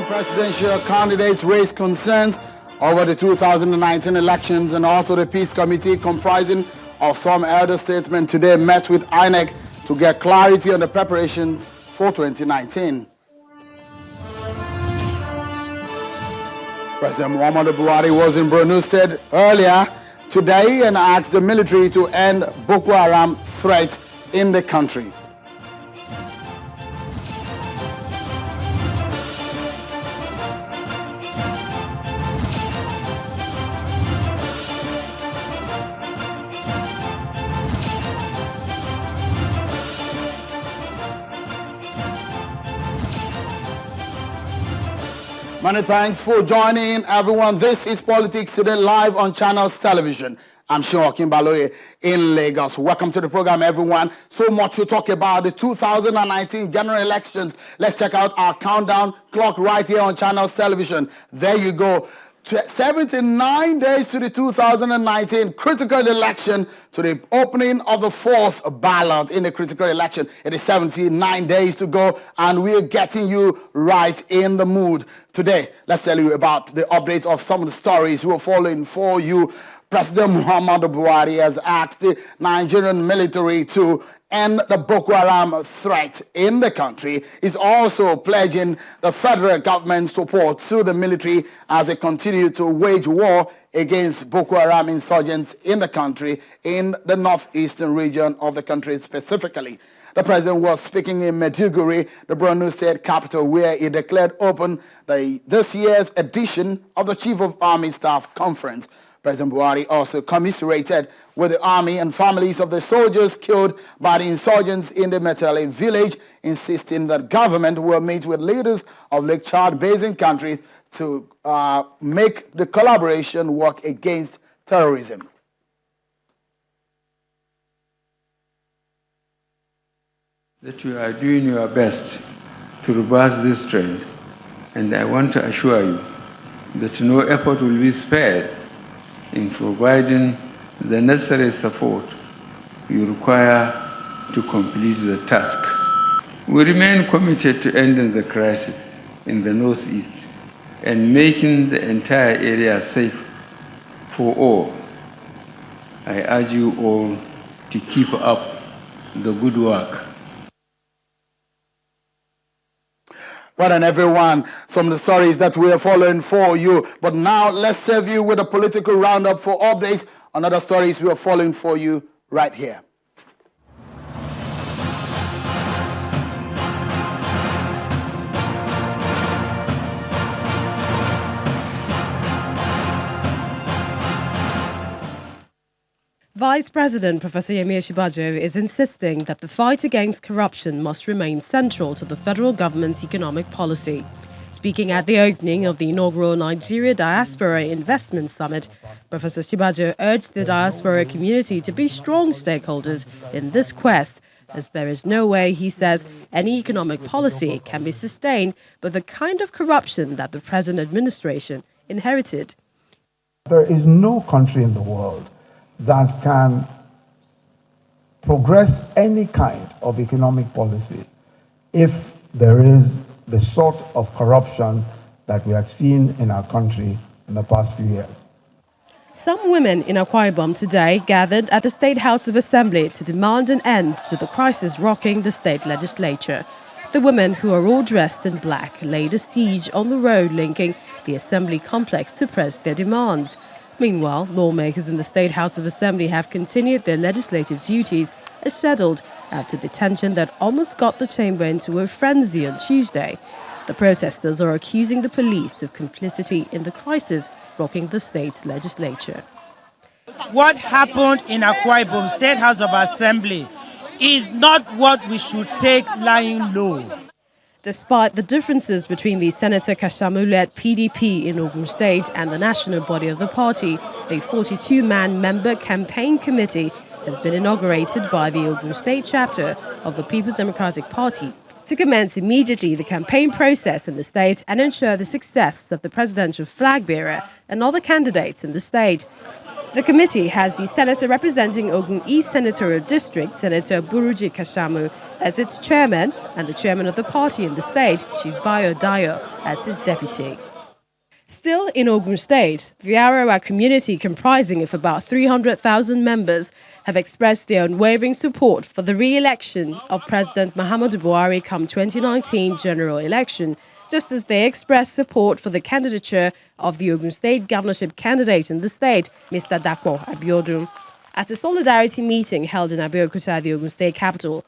Presidential candidates raised concerns over the 2019 elections, and also the Peace Committee, comprising of some elder statesmen, today met with INEC to get clarity on the preparations for 2019. President Muhammadu Buhari was in Borno State earlier today and asked the military to end Boko Haram threat in the country. Many thanks for joining, everyone. This is Politics Today live on Channels Television. I'm Sean Kimbaloye in Lagos. Welcome to the program, everyone. So much to talk about the 2019 general elections. Let's check out our countdown clock right here on Channels Television. There you go. 79 days to the 2019 critical election, to the opening of the fourth ballot in the critical election. It is 79 days to go, and we're getting you right in the mood. Today, let's tell you about the updates of some of the stories we're following for you. President Muhammadu Buhari has asked the Nigerian military to end the Boko Haram threat in the country. He's also pledging the federal government's support to the military as they continue to wage war against Boko Haram insurgents in the country, in the northeastern region of the country specifically. The president was speaking in Maiduguri, the Borno State capital, where he declared open this year's edition of the Chief of Army Staff Conference. President Buhari also commiserated with the army and families of the soldiers killed by the insurgents in the Metele village, insisting that government will meet with leaders of Lake Chad basin countries to make the collaboration work against terrorism. That you are doing your best to reverse this trend, and I want to assure you that no effort will be spared in providing the necessary support you require to complete the task. We remain committed to ending the crisis in the Northeast and making the entire area safe for all. I urge you all to keep up the good work. Well done, everyone. Some of the stories that we are following for you. But now let's serve you with a political roundup for updates on other stories we are following for you right here. Vice President Professor Yemi Osinbajo is insisting that the fight against corruption must remain central to the federal government's economic policy. Speaking at the opening of the inaugural Nigeria Diaspora Investment Summit, Professor Osinbajo urged the diaspora community to be strong stakeholders in this quest, as there is no way, he says, any economic policy can be sustained by the kind of corruption that the present administration inherited. There is no country in the world that can progress any kind of economic policy if there is the sort of corruption that we have seen in our country in the past few years. Some women in Akwa Ibom today gathered at the State House of Assembly to demand an end to the crisis rocking the state legislature. The women, who are all dressed in black, laid a siege on the road linking the Assembly complex to press their demands. Meanwhile, lawmakers in the State House of Assembly have continued their legislative duties as scheduled after the tension that almost got the chamber into a frenzy on Tuesday. The protesters are accusing the police of complicity in the crisis rocking the state's legislature. What happened in Akwa Ibom State House of Assembly is not what we should take lying low. Despite the differences between the Senator Kashamu-led PDP in Ogun State and the national body of the party, a 42-man member campaign committee has been inaugurated by the Ogun State chapter of the People's Democratic Party to commence immediately the campaign process in the state and ensure the success of the presidential flag bearer and other candidates in the state. The committee has the senator representing Ogun East Senatorial District, Senator Buruji Kashamu, as its chairman, and the chairman of the party in the state, Chief Bayo Dayo, as his deputy. Still in Ogun State, the Arawa community, comprising of about 300,000 members, have expressed their unwavering support for the re-election of President Muhammadu Buhari come 2019 general election, just as they expressed support for the candidature of the Ogun State governorship candidate in the state, Mr. Dapo Abiodun. At a solidarity meeting held in Abeokuta, the Ogun State capital,